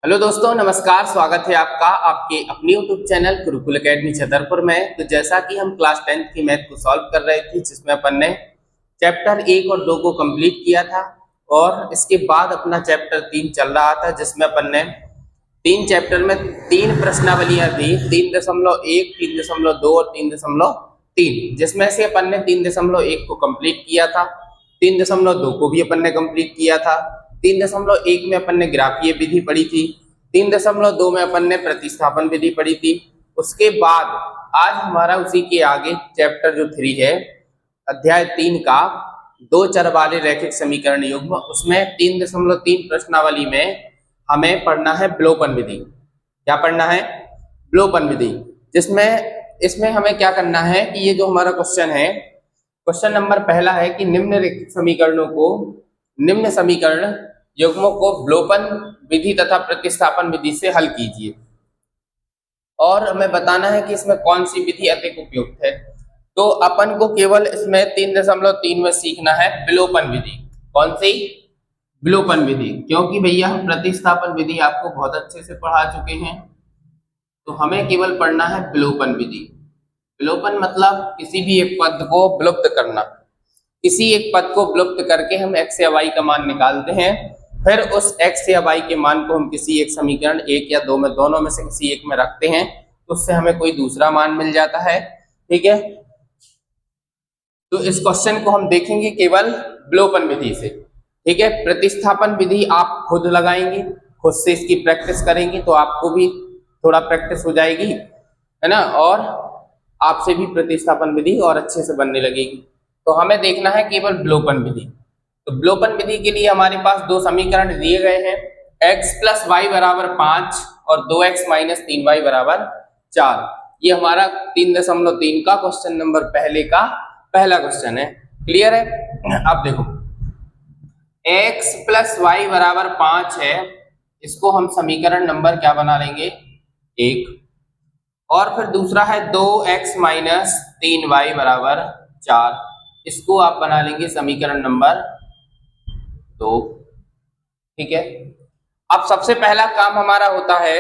Hello दोस्तों, नमस्कार। स्वागत है आपका आपके अपने YouTube channel Gurukul academy Chhatarpur में। तो जैसा कि हम क्लास 10th की मैथ को सॉल्व कर रहे थे, जिसमें अपन ने चैप्टर 1 और 2 को कंप्लीट किया था और इसके बाद अपना चैप्टर 3 चल रहा था, जिसमें अपन ने 3 चैप्टर में 3 प्रश्नावलियां दी, 3.1, 3.2 और 3.3, जिसमें से अपन ने 3.1 को कंप्लीट किया था, 3.2 को भी अपन ने कंप्लीट किया था, 3.1 में अपन ने ग्राफीय विधि पढ़ी थी, 3.2 में अपन ने प्रतिस्थापन विधि पढ़ी थी। उसके बाद आज हमारा उसी के आगे चैप्टर जो 3 है, अध्याय 3 का दो चर वाले रैखिक समीकरण युग्म, उसमें 3.3 प्रश्नावली में हमें पढ़ना है विलोपन विधि। क्या पढ़ना है? विलोपन विधि। जिसमें इसमें हमें क्या करना है कि ये जो हमारा क्वेश्चन है, क्वेश्चन नंबर पहला है कि निम्न रैखिक समीकरणों को, निम्न समीकरण युग्मों को विलोपन विधि तथा प्रतिस्थापन विधि से हल कीजिए और हमें बताना है कि इसमें कौन सी विधि अधिक उपयुक्त है। तो अपन को केवल इसमें 3.3 में सीखना है विलोपन विधि। कौन सी? विलोपन विधि। क्योंकि भैया हम प्रतिस्थापन विधि आपको बहुत अच्छे से पढ़ा चुके हैं, तो हमें केवल पढ़ना है विलोपन विधि। विलोपन मतलब किसी भी एक पद को विलुप्त करना। किसी एक पद को विलुप्त करके हम x या y का मान निकालते हैं, फिर उस x या y के मान को हम किसी एक समीकरण 1 या 2 में, दोनों में से किसी एक में रखते हैं, तो उससे हमें कोई दूसरा मान मिल जाता है। ठीक है, तो इस क्वेश्चन को हम देखेंगे केवल विलोपन विधि से। ठीक है, प्रतिस्थापन विधि आप खुद लगाएंगे, खुद से इसकी प्रैक्टिस करेंगे तो आपको भी थोड़ा प्रैक्टिस हो जाएगी, है ना, और आपसे भी प्रतिस्थापन विधि और अच्छे से बनने लगेगी। तो हमें देखना है केवल विलोपन विधि। तो विलोपन विधि के लिए हमारे पास दो समीकरण दिए गए हैं, x + y = 5 और 2x - 3y = 4। ये हमारा 3.3 का क्वेश्चन नंबर पहले का पहला क्वेश्चन है। क्लियर है? अब देखो, x + y = 5 है, इसको हम समीकरण नंबर क्या बना लेंगे? 1। और फिर दूसरा है 2x - 3y = 4, इसको आप बना लेंगे समीकरण नंबर 2। ठीक है, अब सबसे पहला काम हमारा होता है,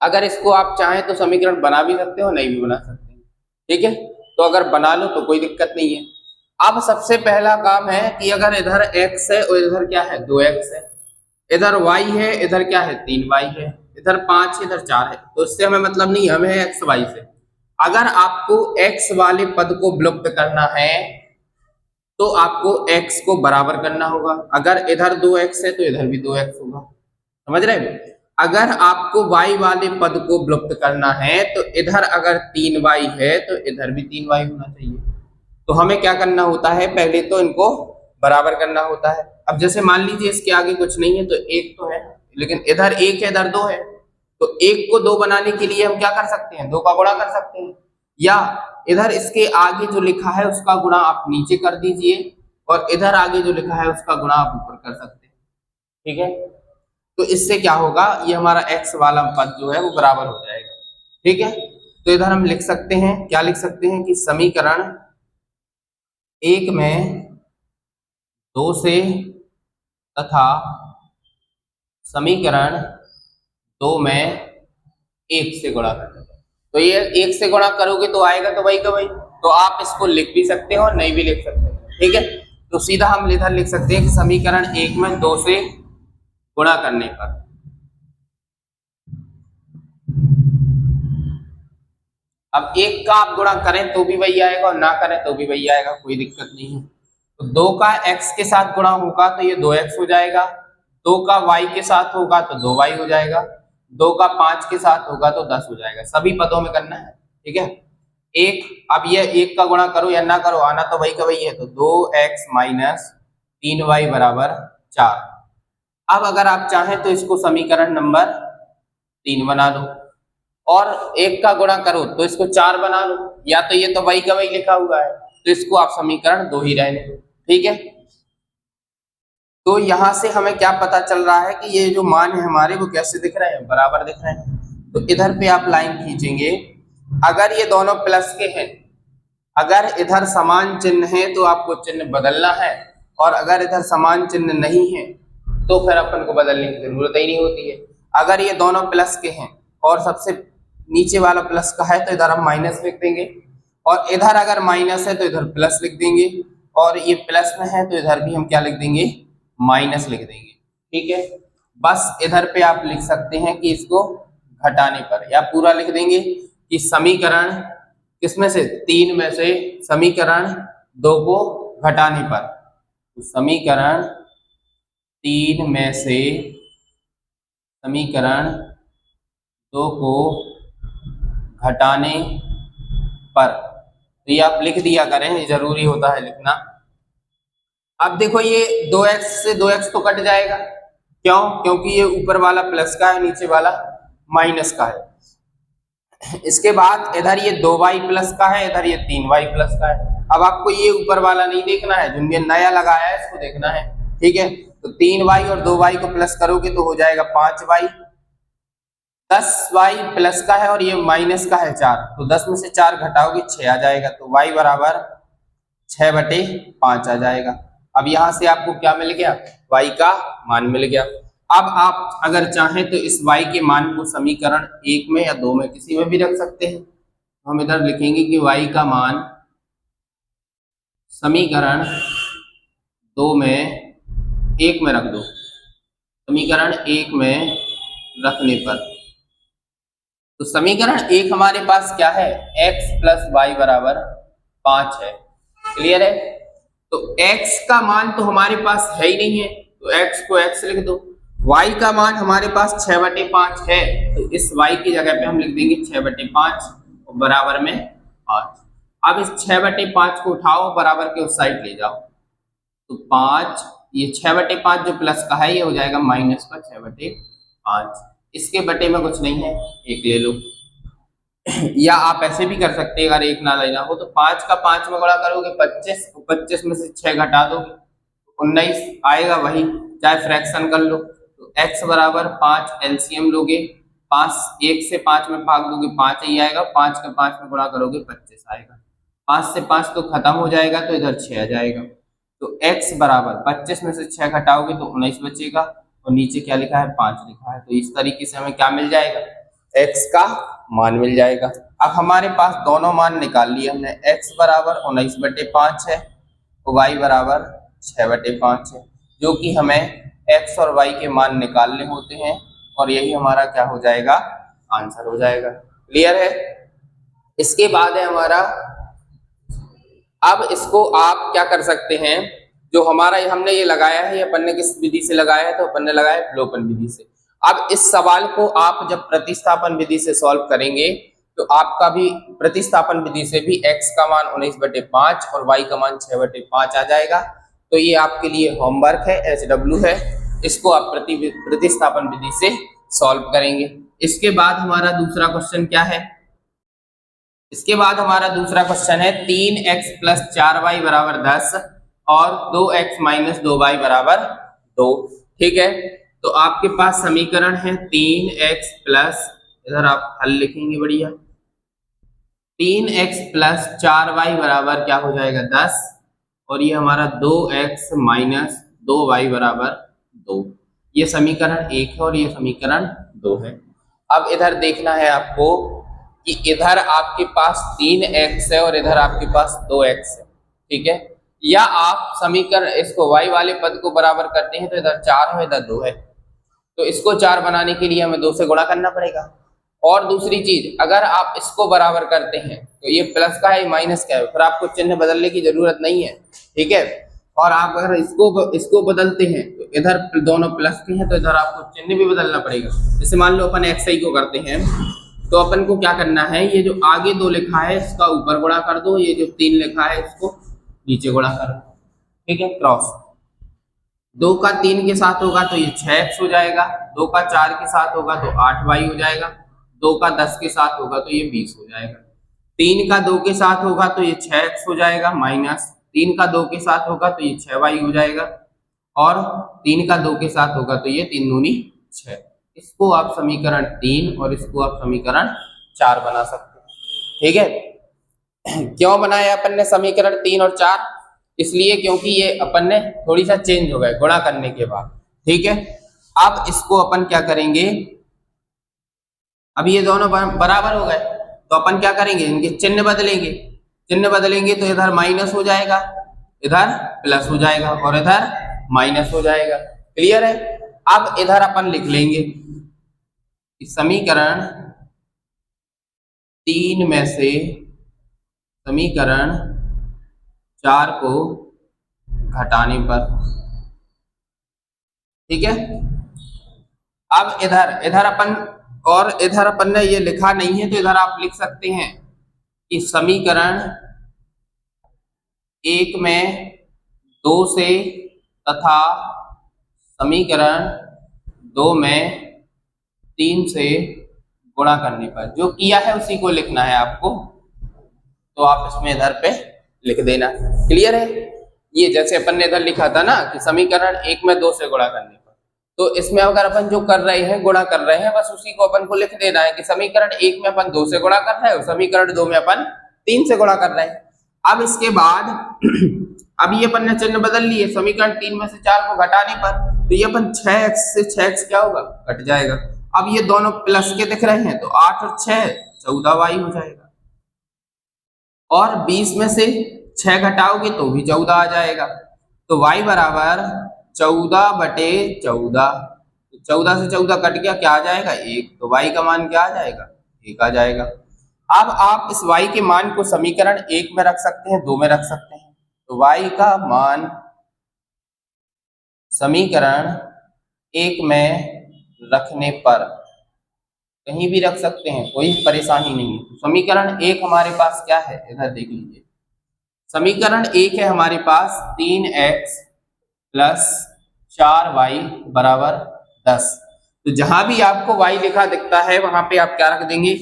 अगर इसको आप चाहें तो समीकरण बना भी सकते हो, नहीं भी बना सकते हैं। ठीक है, तो अगर बना लो तो कोई दिक्कत नहीं है। अब सबसे पहला काम है कि अगर इधर x है और इधर क्या है? 2x है, इधर y है, इधर क्या है? 3y है, इधर 5 है, इधर 4 है, तो इससे हमें मतलब नहीं, हमें है x y से। अगर आपको x वाले पद को विलुप्त करना है तो आपको x को बराबर करना होगा। अगर इधर 2x है तो इधर भी 2x होगा। समझ रहे हो? अगर आपको y वाले पद को विलुप्त करना है तो इधर अगर 3y है तो इधर भी 3y होना चाहिए। तो हमें क्या करना होता है? पहले तो इनको बराबर करना होता है। अब जैसे मान लीजिए इसके आगे कुछ नहीं है तो 1 तो है, लेकिन इधर 1 है, इधर 2 है, तो 1 को 2 बनाने के लिए हम क्या कर सकते हैं? 2 का गुणा कर सकते हैं, या इधर इसके आगे जो लिखा है उसका गुणा आप नीचे कर दीजिए और इधर आगे जो लिखा है उसका गुणा आप ऊपर कर सकते हैं। ठीक है, तो इससे क्या होगा? ये हमारा x वाला पद जो है वो बराबर हो जाएगा। ठीक है, तो इधर हम लिख सकते हैं, क्या लिख सकते हैं कि समीकरण 1 में 2 से तथा समीकरण 2 में 1 से गुणा करना। तो ये 1 से गुणा करोगे तो आएगा तो वही का वही, तो आप इसको लिख भी सकते हो और नहीं भी लिख सकते हो। ठीक है, तो सीधा हम इधर लिख सकते हैं कि समीकरण 1 में 2 से गुणा करने पर, अब 1 का आप गुणा करें तो भी वही आएगा और ना करें तो भी वही आएगा, कोई दिक्कत नहीं है। तो 2 का x के साथ गुणा होगा तो ये 2x हो जाएगा, 2 का y के साथ होगा तो 2y हो जाएगा, 2 का 5 के साथ होगा तो 10 हो जाएगा। सभी पदों में करना है। ठीक है, एक, अब ये 1 का गुणा करो या ना करो, आना तो वही का वही है, तो 2x - 3y = 4। अब अगर आप चाहें तो इसको समीकरण नंबर 3 बना लो और 1 का गुणा करो तो इसको 4 बना लो, या तो ये तो वही का वही लिखा हुआ है तो इसको आप समीकरण 2 ही रहने दो। ठीक है, तो यहां से हमें क्या पता चल रहा है कि ये जो मान है हमारे वो कैसे दिख रहे हैं? बराबर दिख रहे हैं। तो इधर पे आप लाइन खींचेंगे, अगर ये दोनों प्लस के हैं, अगर इधर समान चिन्ह है तो आपको चिन्ह बदलना है, और अगर इधर समान चिन्ह नहीं है तो फिर अपन को बदलने की जरूरत ही नहीं होती है। अगर ये दोनों प्लस के हैं और सबसे नीचे वाला प्लस का है तो इधर हम माइनस लिख देंगे, और इधर अगर माइनस है तो इधर प्लस लिख देंगे, और ये प्लस में है तो इधर भी हम क्या लिख देंगे, माइनस लिख देंगे। ठीक है, बस इधर पे आप लिख सकते हैं कि इसको घटाने पर, या पूरा लिख देंगे कि समीकरण किसमें से, 3 में से समीकरण 2 को घटाने पर, तो समीकरण 3 में से समीकरण 2 को घटाने पर, तो ये आप लिख दिया करें, ये जरूरी होता है लिखना। अब देखो ये 2x से 2x तो कट जाएगा, क्यों, क्योंकि ये ऊपर वाला प्लस का है, नीचे वाला माइनस का है। इसके बाद इधर ये 2y प्लस का है, इधर ये 3y प्लस का है। अब आपको ये ऊपर वाला नहीं देखना है, जो ये नया लगाया है इसको देखना है। ठीक है, तो 3y और 2y को प्लस करोगे तो हो जाएगा 5y, 10y प्लस का है और ये माइनस का है 4, तो 10 में से 4 घटाओगे 6 आ जाएगा, तो y बराबर 6/5 आ जाएगा। अब यहां से आपको क्या मिल गया, y का मान मिल गया। अब आप अगर चाहें तो इस y के मान को समीकरण 1 में या 2 में किसी में भी रख सकते हैं। हम इधर लिखेंगे कि y का मान समीकरण 2 में 1 में रख दो, समीकरण 1 में रखने पर, तो समीकरण 1 हमारे पास क्या है, x प्लस वाई बराबर 5 है। क्लियर है, तो x का मान तो हमारे पास है ही नहीं है, तो x को x लिख दो। y का मान हमारे पास 6/5 है, तो इस y की जगह पे हम लिख देंगे 6/5 और बराबर में 5। अब इस 6/5 को उठाओ, बराबर के उस साइड ले जाओ, तो 5, ये 6/5 जो प्लस का है ये हो जाएगा माइनस का 6/5। इसके बटे में कुछ नहीं है, 1 ले लो। या आप ऐसे भी कर सकते हैं, अगर 1 ना लेना हो तो 5 का 5 में गुणा करोगे 25, 25 में से 6 घटा दोगे 19 आएगा, वही चाहे फ्रैक्शन कर लो। तो x बराबर 5 एलसीएम लोगे, 5 1 से 5 में भाग दोगे 5 ही आएगा, 5 का 5 में गुणा करोगे 25 आएगा, 5 से 5 तो खत्म हो जाएगा, तो इधर 6 आ जाएगा। तो x बराबर 25 में से 6 घटाओगे तो 19 बचेगा, और नीचे क्या लिखा है, 5 लिखा है। तो इस तरीके से हमें क्या मिल जाएगा, x का मान मिल जाएगा। अब हमारे पास दोनों मान निकाल लिए हमने, x बराबर 19/5 है और y बराबर 6/5 है, जो कि हमें x और y के मान निकालने होते हैं, और यही हमारा क्या हो जाएगा, आंसर हो जाएगा। क्लियर है। इसके बाद है हमारा, अब इसको आप क्या कर सकते हैं, जो हमारा हमने ये लगाया है, ये अपन ने किस विधि से लगाया है, तो अपन ने लगाया है विलोपन विधि से। अब इस सवाल को आप जब प्रतिस्थापन विधि से सॉल्व करेंगे तो आपका भी प्रतिस्थापन विधि से भी x का मान 19/5 और y का मान 6/5 आ जाएगा। तो ये आपके लिए होमवर्क है, HW है, इसको आप प्रतिस्थापन विधि से सॉल्व करेंगे। इसके बाद हमारा दूसरा क्वेश्चन क्या है, इसके बाद हमारा दूसरा क्वेश्चन है 3x प्लस 4y बराबर 10 और 2x माइनस 2y बराबर 2। ठीक है, तो आपके पास समीकरण है 3x प्लस, इधर आप हल लिखेंगे बढ़िया, 3x प्लस 4y बराबर क्या हो जाएगा 10, और ये हमारा 2x माइनस 2y बराबर 2। ये समीकरण 1 है और ये समीकरण 2 है। अब इधर देखना है आपको कि इधर आपके पास 3x है और इधर आपके पास 2x है। ठीक है, या आप समीकरण इसको y वाले पद को बराबर करते हैं तो इधर 4 है, इधर 2 है, तो इसको 4 बनाने के लिए हमें 2 से गुणा करना पड़ेगा। और दूसरी चीज, अगर आप इसको बराबर करते हैं तो ये प्लस का है, माइनस का है, फिर आपको चिन्ह बदलने की जरूरत नहीं है। ठीक है, और आप अगर इसको बदलते हैं तो इधर दोनों प्लस के हैं, तो इधर आपको चिन्ह भी बदलना पड़ेगा। जैसे मान लो अपन xi को करते हैं, तो अपन को क्या करना है, ये जो आगे 2 लिखा है इसका ऊपर गुणा कर दो, ये जो 3 लिखा है इसको नीचे गुणा कर दो। ठीक है, क्रॉस 2 का 3 के साथ होगा तो ये 6x हो जाएगा, 2 का 4 के साथ होगा तो 8y हो जाएगा, 2 का 10 के साथ होगा तो ये 20 हो जाएगा, 3 का 2 के साथ होगा तो ये 6x हो जाएगा, माइनस 3 का 2 के साथ होगा तो ये 6y हो जाएगा, और 3 का 2 के साथ होगा तो ये 3 दूनी 6। इसको आप समीकरण 3 और इसको आप समीकरण 4 बना सकते हैं। ठीक है, क्यों बनाया अपन ने समीकरण 3 और 4, इसलिए क्योंकि ये अपन ने थोड़ी सा चेंज हो गए गुणा करने के बाद। ठीक है, अब इसको अपन क्या करेंगे, अब ये दोनों बराबर हो गए तो अपन क्या करेंगे, इनके चिन्ह बदलेंगे। चिन्ह बदलेंगे तो इधर माइनस हो जाएगा, इधर प्लस हो जाएगा और इधर माइनस हो जाएगा। क्लियर है। अब इधर अपन लिख लेंगे कि समीकरण 3 में से समीकरण 4 को घटाने पर, ठीक है। अब इधर अपन, और इधर अपन ने ये लिखा नहीं है तो इधर आप लिख सकते हैं कि समीकरण 1 में 2 से तथा समीकरण 2 में 3 से गुणा करने पर, जो किया है उसी को लिखना है आपको, तो आप इसमें इधर पे लिख देना। क्लियर है। ये जैसे अपन ने इधर लिखा था ना कि समीकरण 1 में 2 से गुणा करने पर, तो इसमें अगर अपन जो कर रहे हैं गुणा कर रहे हैं, बस उसी को अपन को लिख देना है कि समीकरण 1 में अपन 2 से गुणा कर रहे हैं और समीकरण 2 में अपन 3 से गुणा कर रहे हैं। अब इसके बाद अब ये अपन ने चिन्ह बदल लिए, समीकरण 3 में से 4 को घटाने पर तो ये अपन 6x से 6x क्या होगा, कट जाएगा। अब ये दोनों प्लस के दिख रहे हैं तो 8 और 6 14y हो जाएगा, और 20 में से 6 घटाओगे तो भी 14 आ जाएगा। तो y बराबर 14/14, 14 से 14 कट गया, क्या आ जाएगा 1, तो y का मान क्या आ जाएगा 1 आ जाएगा। अब आप इस y के मान को समीकरण 1 में रख सकते हैं, 2 में रख सकते हैं, तो y का मान समीकरण 1 में रखने पर कहीं भी रख सकते हैं, कोई परेशानी नहीं है। तो समीकरण 1 हमारे पास क्या है, इधर देख लीजिए। समीकरण 1 है हमारे पास 3x प्लस 4y बराबर 10। तो जहां भी आपको y लिखा दिखता है वहां पे आप क्या रख देंगे,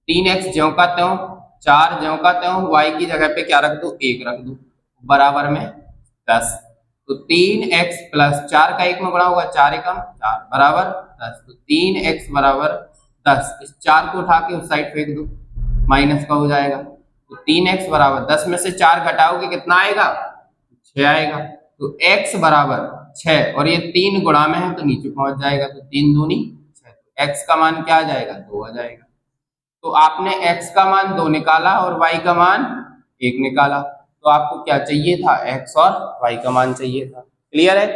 3x ज्यों का त्यों, 4 ज्यों का त्यों, y की जगह पे क्या रख दो 1 रख दो, बराबर में 10। तो 3x प्लस 4 का 1 में गुणा होगा, 4 एकम 4 बराबर 10। तो 3x बराबर 10, इस 4 को उठा के उस साइड फेंक दो, माइनस का हो जाएगा। तो 3x बराबर 10 में से 4 घटाओगे कितना आएगा, 6 आएगा। तो x बराबर 6 और ये 3 गुणा में है तो नीचे पहुंच जाएगा, तो 3 दूनी 6, तो x का मान क्या आ जाएगा 2 आ जाएगा। तो आपने x का मान 2 निकाला और y का मान 1 निकाला, तो आपको क्या चाहिए था, x और y का मान चाहिए था। क्लियर है।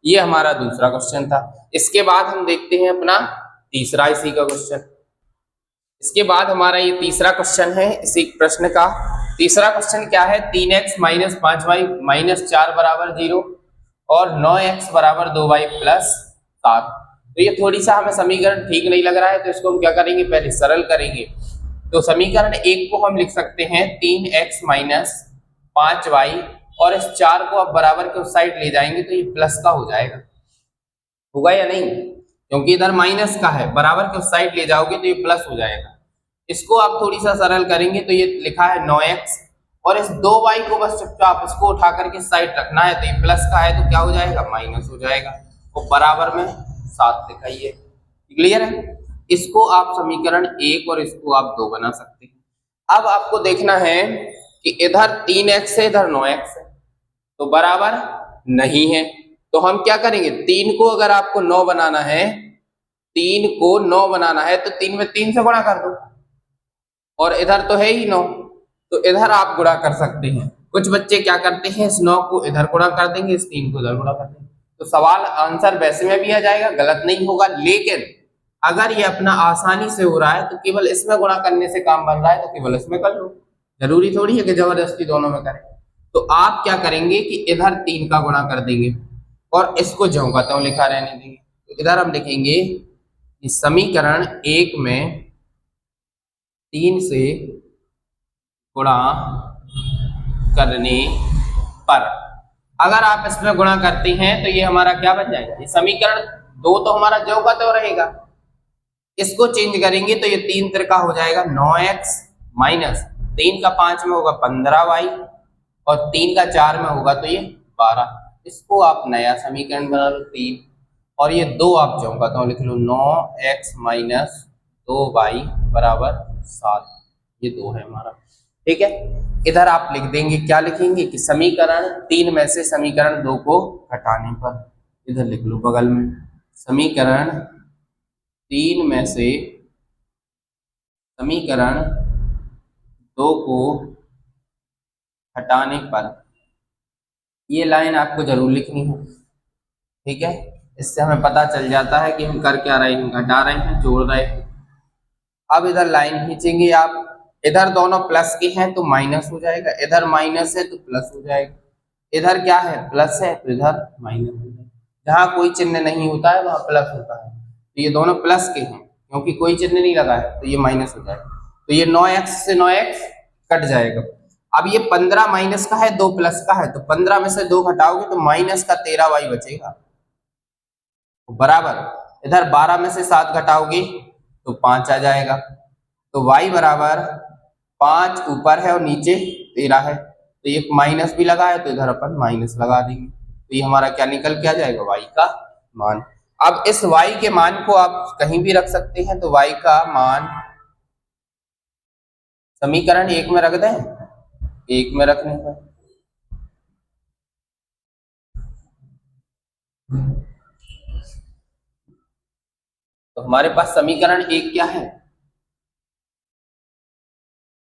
ये हमारा दूसरा क्वेश्चन था। इसके बाद हम देखते हैं अपना तीसरा इसी का क्वेश्चन। इसके बाद हमारा ये तीसरा क्वेश्चन है इसी प्रश्न का। तीसरा क्वेश्चन क्या है, 3x माइनस 5y माइनस 4 बराबर 0 और 9x बराबर 2y प्लस 7। तो ये थोड़ी सा हमें समीकरण ठीक नहीं लग रहा है, तो इसको हम क्या करेंगे, पहले सरल करेंगे। तो समीकरण 1 को हम लिख सकते हैं 3x माइनस 5y, और इस 4 को अब बराबर के उस साइड ले जाएंगे तो ये प्लस का हो जाएगा, होगा या नहीं, क्योंकि इधर माइनस का है, बराबर के उस साइड ले जाओगे तो ये प्लस हो जाएगा। इसको आप थोड़ी सा सरल करेंगे तो ये लिखा है 9x, और इस 2y को बस चुपचाप इसको उठा करके साइड रखना है, तो ये प्लस का है तो क्या हो जाएगा, माइनस हो जाएगा, और बराबर में 7 लिखाइए। क्लियर है। इसको आप समीकरण 1 और इसको आप 2 बना सकते हैं। अब आपको देखना है कि इधर 3x है, इधर 9x है, तो बराबर नहीं है, तो हम क्या करेंगे, 3 को अगर आपको 9 बनाना है, 3 को 9 बनाना है तो 3 में 3 से गुणा कर दो, और इधर तो है ही 9, तो इधर आप गुणा कर सकते हैं। कुछ बच्चे क्या करते हैं, इस 9 को इधर गुणा कर देंगे, इस 3 को इधर गुणा कर देंगे, तो सवाल आंसर वैसे में भी आ जाएगा, गलत नहीं होगा। लेकिन अगर ये अपना आसानी से हो रहा है तो केवल इसमें गुणा करने से काम बन रहा है तो केवल इसमें कर लो, जरूरी थोड़ी है कि जबरदस्ती दोनों में करें। तो आप क्या करेंगे कि इधर 3 का गुणा कर देंगे और इसको ज्यों का त्यों लिखा रहने देंगे। तो इधर हम लिखेंगे कि समीकरण 1 में 3 से गुणा करने पर, अगर आप इसमें गुणा करते हैं तो ये हमारा क्या बन जाएगा, ये समीकरण 2 तो हमारा ज्यों का त्यों रहेगा, इसको चेंज करेंगे तो ये 3 त्रिका हो जाएगा 9x माइनस 3 का 5 में होगा 15y, और 3 का 4 में होगा तो ये 12। इसको आप नया समीकरण बना लो 3, और ये 2 आप ज्यों का त्यों लिख लो, 9x माइनस 2y बराबर 7, ये 2 है हमारा। ठीक है। इधर आप लिख देंगे, क्या लिखेंगे कि समीकरण 3 में से समीकरण 2 को घटाने पर, इधर लिख लो बगल में, समीकरण 3 में से समीकरण 2 को हटाने पर, ये लाइन आपको जरूर लिखनी है, ठीक है। इससे हमें पता चल जाता है कि हम कर क्या रहे हैं, घटा रहे हैं, जोड़ रहे हैं। अब इधर लाइन खींचेंगे आप, इधर दोनों प्लस के हैं तो माइनस हो जाएगा, इधर माइनस है तो प्लस हो जाएगा, इधर क्या है प्लस है तो इधर माइनस हो जाएगा। जहाँ कोई चिन्ह नहीं होता है वहां प्लस होता है, तो ये दोनों प्लस के हैं, क्योंकि कोई चिन्ह नहीं लगा है तो ये माइनस हो जाएगा। तो ये 9x से 9x कट जाएगा। अब ये 15 माइनस का है, 2 प्लस का है, तो 15 में से 2 घटाओगे तो माइनस का 13y बचेगा, बराबर इधर 12 में से 7 घटाओगे तो 5 आ जाएगा। तो y बराबर 5 ऊपर है और नीचे 13 है, तो ये माइनस भी लगा है तो इधर अपन माइनस लगा देंगे, तो ये हमारा क्या निकल के आ जाएगा, y का मान। अब इस y के मान को आप कहीं भी रख सकते हैं, तो y का मान समीकरण 1 में रख दें, 1 में रखने पर तो हमारे पास समीकरण 1 क्या है,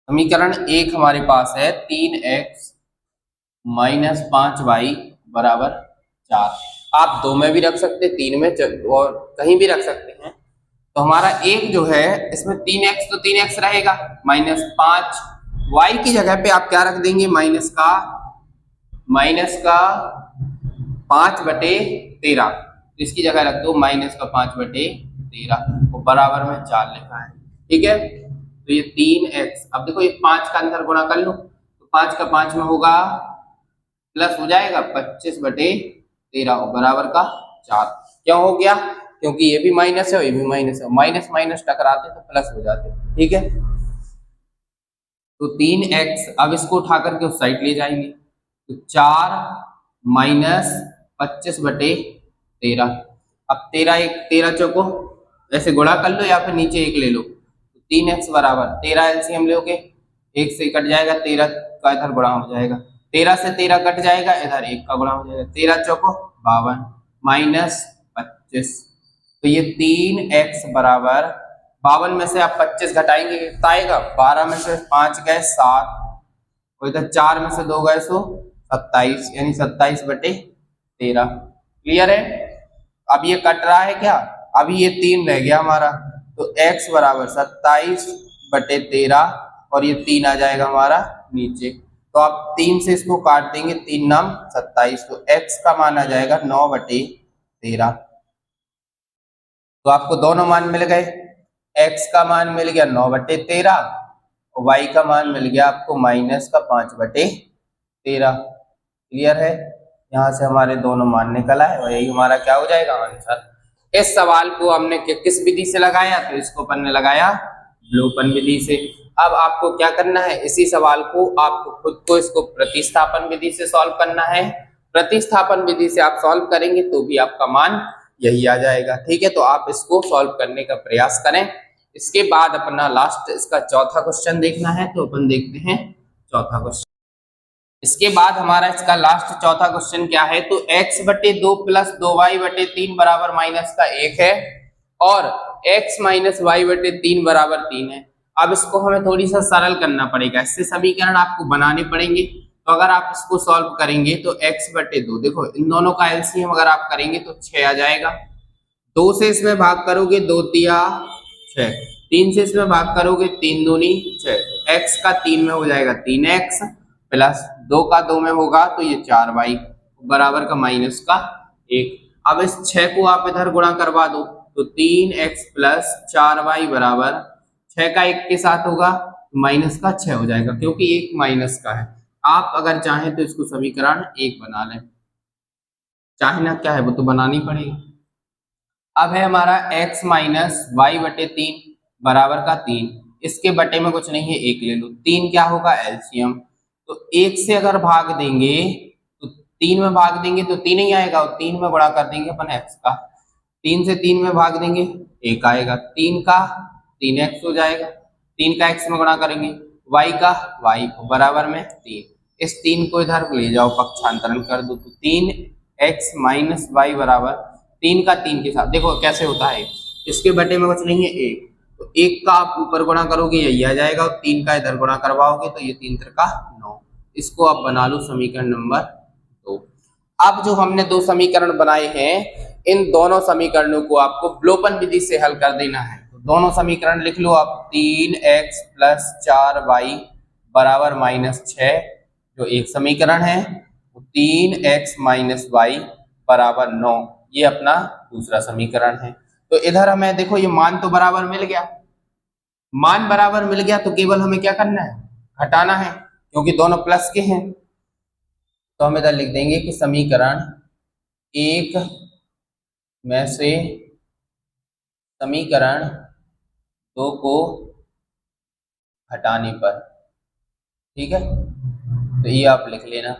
समीकरण 1 हमारे पास है 3x माइनस 5y बराबर 4। आप 2 में भी रख सकते, 3 में और कहीं भी रख सकते हैं। तो हमारा 1 जो है इसमें 3x तो 3x रहेगा, माइनस 5 y की जगह पे आप क्या रख देंगे, माइनस का 5/13, तो इसकी जगह रख दो माइनस का 5/13 और बराबर में 4 लिखा है, ठीक है। तो ये 3x, अब देखो ये 5 का अंदर गुणा कर लो, तो 5 का 5 में होगा प्लस हो जाएगा 25/13 और बराबर का 4। क्यों हो गया, क्योंकि ये भी माइनस है और ये भी माइनस है, माइनस माइनस टकराते तो प्लस हो जाते, ठीक है। तो 3x, अब इसको उठा करके उस साइड ले जाएंगे, तो 4 माइनस 25/13। अब 13 चौको ऐसे गुणा कर लो या फिर नीचे 1 ले लो, तो 3x बराबर 13 एलसीएम लोगे, 1 से कट जाएगा, 13 का इधर गुणा हो जाएगा, 13 से 13 कट जाएगा, इधर 1 का गुणा हो जाएगा, 13 चौको 52 माइनस 25। तो ये 3x बराबर 52 में से आप 25 घटाएंगे कितना आएगा, 12 में से 5 गए 7 और इधर 4 में से 2 गए सो 27, यानी 27/13। क्लियर है। अब ये कट रहा है क्या, अभी ये 3 रह गया हमारा, तो x बराबर 27/13 और ये 3 आ जाएगा हमारा नीचे। तो आप 3 से इसको काट देंगे, 3 नाम 27, तो x का मान आ जाएगा 9/13। तो आपको दोनों मान मिल गए, x का मान मिल गया 9/13 और y का मान मिल गया आपको माइनस का 5/13। क्लियर है। यहाँ से हमारे दोनों मान निकल आए और यही हमारा क्या हो जाएगा, आंसर। इस सवाल को हमने किस विधि से लगाया, तो इसको अपन ने लगाया विलोपन विधि से। अब आपको क्या करना है, इसी सवाल को आपको खुद को इसको प्रतिस्थापन विधि से सॉल्व करना है। प्रतिस्थापन विधि से आप सॉल्व करेंगे तो भी आपका मान यही आ जाएगा, ठीक है। तो आप इसको सॉल्व करने का प्रयास करें। इसके बाद अपना लास्ट इसका चौथा क्वेश्चन देखना है, तो अपन देखते हैं चौथा क्वेश्चन। इसके बाद हमारा इसका लास्ट चौथा क्वेश्चन क्या है, तो x/2 प्लस 2y/3 बराबर माइनस का 1 है और x माइनस y/3 बराबर 3 है। अब इसको हमें थोड़ी सा सरल करना पड़ेगा, इससे समीकरण आपको बनाने पड़ेंगे। तो अगर आप इसको सॉल्व करेंगे तो x/2, देखो इन दोनों का एलसीएम अगर आप करेंगे तो 6 आ जाएगा, 2 से इसमें भाग करोगे 2 तिया 6, 3 से इसमें भाग करोगे 3 दूनी 6, x का 3 में हो जाएगा 3x प्लस 2 का 2 में होगा तो ये 4y बराबर का माइनस का 1। अब इस 6 को आप इधर गुणा करवा दो, तो 3x प्लस 4y बराबर 6 का 1 के साथ होगा माइनस का 6 हो जाएगा, क्योंकि 1 माइनस का है। आप अगर चाहें तो इसको समीकरण 1 बना लें, चाहे ना क्या है वो तो बनानी पड़ेगी। अब है हमारा x माइनस y/3 बराबर का 3, इसके बटे में कुछ नहीं है 1 ले लो, 3 क्या होगा एलसीएम, तो 1 से अगर भाग देंगे तो 3 में भाग देंगे तो 3 ही आएगा और 3 में गुणा कर देंगे अपन x का, 3 से 3 में भाग देंगे 1 आएगा, 3 का 3x हो जाएगा, 3 का x में गुणा करेंगे, y का y बराबर में 3, इस 3 को इधर ले जाओ पक्षांतरण कर दो, तो 3x माइनस y बराबर 3 का 3 के साथ, देखो कैसे होता है, इसके बटे में कुछ नहीं है 1 तो 1 का आप ऊपर गुणा करोगे यही आ जाएगा, और 3 का इधर गुणा करवाओगे तो ये 3 त्रिका 9। इसको आप बना लो समीकरण नंबर 2। अब जो हमने दो समीकरण बनाए हैं, इन दोनों समीकरणों को आपको विलोपन विधि से हल कर देना है। तो दोनों समीकरण लिख लो आप। 3x + 4y बराबर -6 जो एक समीकरण है, 3x - y बराबर 9 ये अपना दूसरा समीकरण है। तो इधर हमें देखो ये मान तो बराबर मिल गया, मान बराबर मिल गया तो केवल हमें क्या करना है, घटाना है, क्योंकि दोनों प्लस के हैं। तो हम इधर लिख देंगे कि समीकरण 1 में से समीकरण 2 को घटाने पर, ठीक है, तो ये आप लिख लेना।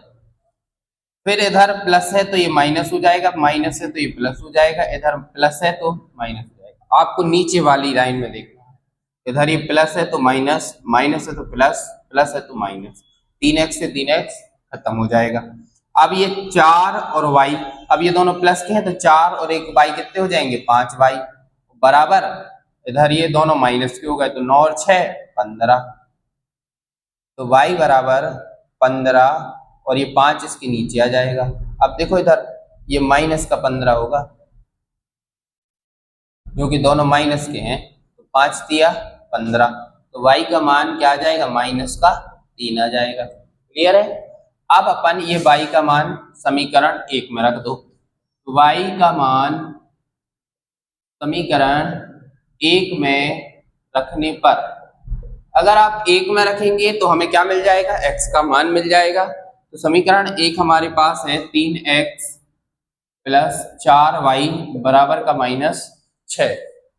फिर इधर प्लस है तो ये माइनस हो जाएगा, माइनस है तो ये प्लस हो जाएगा, इधर प्लस है तो माइनस हो जाएगा। आपको नीचे वाली लाइन में देखना है, इधर ये प्लस है तो माइनस, माइनस है तो प्लस, प्लस है तो माइनस, 3x से 3x खत्म हो जाएगा। अब ये 4 और y, अब ये दोनों प्लस के हैं तो 4 और 1 y कितने हो जाएंगे, 5y बराबर, इधर ये दोनों माइनस के हो गए तो 9 और 6 15, तो y बराबर 15 और ये 5 इसके नीचे आ जाएगा। अब देखो इधर ये माइनस का 15 होगा, क्योंकि दोनों माइनस के हैं, तो 5 दिया 15, तो y का मान क्या आ जाएगा, -3 आ जाएगा। क्लियर है। अब अपन ये y का मान समीकरण 1 में रख दो, तो y का मान समीकरण 1 में रखने पर, अगर आप 1 में रखेंगे तो हमें क्या मिल जाएगा, x का मान मिल जाएगा। तो समीकरण 1 हमारे पास है 3x + 4y बराबर का -6।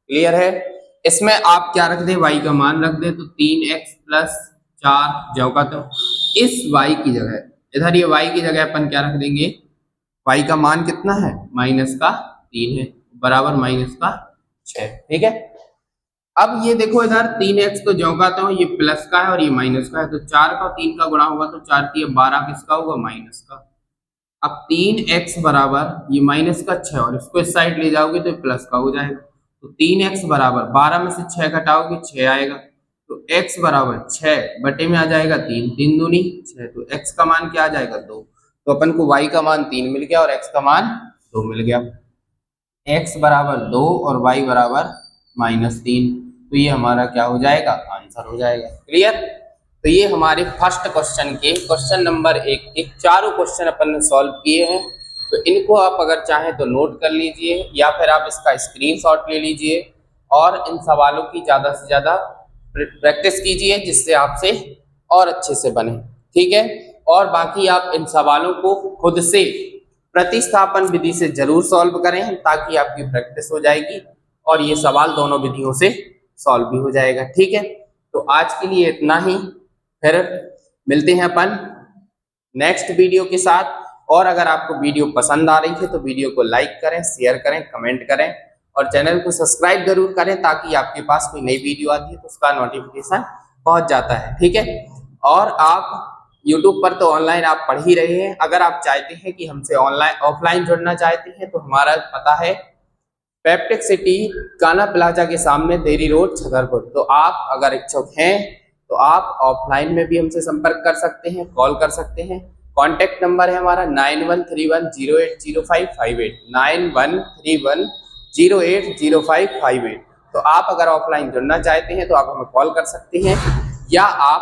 क्लियर है। इसमें आप क्या रख दे, y का मान रख दे, तो 3x + 4 जो का तो इस y की जगह, इधर ये y की जगह अपन क्या रख देंगे, y का मान कितना है, -3 है बराबर -6। ठीक है। अब ये देखो इधर 3x तो जो का तो ये प्लस का है और ये माइनस का है, तो 4 का 3 का गुणा होगा तो 4 3 12 किसका होगा, माइनस का। अब 3x बराबर ये माइनस का 6 और इसको इस साइड ले जाओगे तो प्लस का हो जाएगा, तो 3x बराबर 12 में से 6 घटाओगे 6 आएगा, तो x बराबर 6 बटे में आ जाएगा 3, 3 दूनी 6, तो x का मान क्या आ जाएगा, 2। तो अपन को y का मान 3 मिल गया और x का मान 2 मिल गया। x बराबर 2 और y बराबर -3, तो ये हमारा क्या हो जाएगा, आंसर हो जाएगा। क्लियर। तो ये हमारे फर्स्ट क्वेश्चन के क्वेश्चन नंबर 1 के चारों क्वेश्चन अपन ने सॉल्व किए हैं। तो इनको आप अगर चाहें तो नोट कर लीजिए या फिर आप इसका स्क्रीनशॉट ले लीजिए और इन सवालों की ज़्यादा से ज़्यादा प्रैक्टिस कीजिए, जिससे आपसे और अच्छे से बने। ठीक है। और बाकी आप इन सवालों को खुद से प्रतिस्थापन विधि से जरूर सॉल्व करें, ताकि आपकी प्रैक्टिस हो जाएगी और ये सवाल दोनों विधियों से सॉल्व भी हो जाएगा। ठीक है। तो आज के लिए इतना ही, फिर मिलते हैं अपन नेक्स्ट वीडियो के साथ। और अगर आपको वीडियो पसंद आ रही है तो वीडियो को लाइक करें, शेयर करें, कमेंट करें और चैनल को सब्सक्राइब जरूर करें, ताकि आपके पास कोई नई वीडियो आती है तो उसका नोटिफिकेशन पहुंच जाता है। ठीक है। और आप YouTube पर तो ऑनलाइन आप पढ़ ही रहे हैं, अगर आप चाहते हैं कि हमसे ऑनलाइन ऑफलाइन जुड़ना चाहते हैं तो हमारा पता है पेप्टेक सिटी काना प्लाजा के सामने देरी रोड छतरपुर। तो आप अगर इच्छुक हैं तो आप ऑफलाइन में भी हमसे संपर्क कर सकते हैं, कॉल कर सकते हैं। कॉन्टैक्ट नंबर है हमारा 9131080558, 9131080558। तो आप अगर ऑफलाइन जुड़ना चाहते हैं तो आप हमें कॉल कर सकते हैं या आप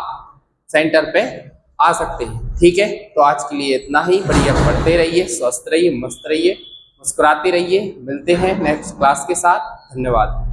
सेंटर पे आ सकते हैं। ठीक है। तो आज के लिए इतना ही। बढ़िया पढ़ते रहिए, स्वस्थ रहिए, मस्त रहिए, मुस्कुराते रहिए। मिलते हैं नेक्स्ट क्लास के साथ। धन्यवाद।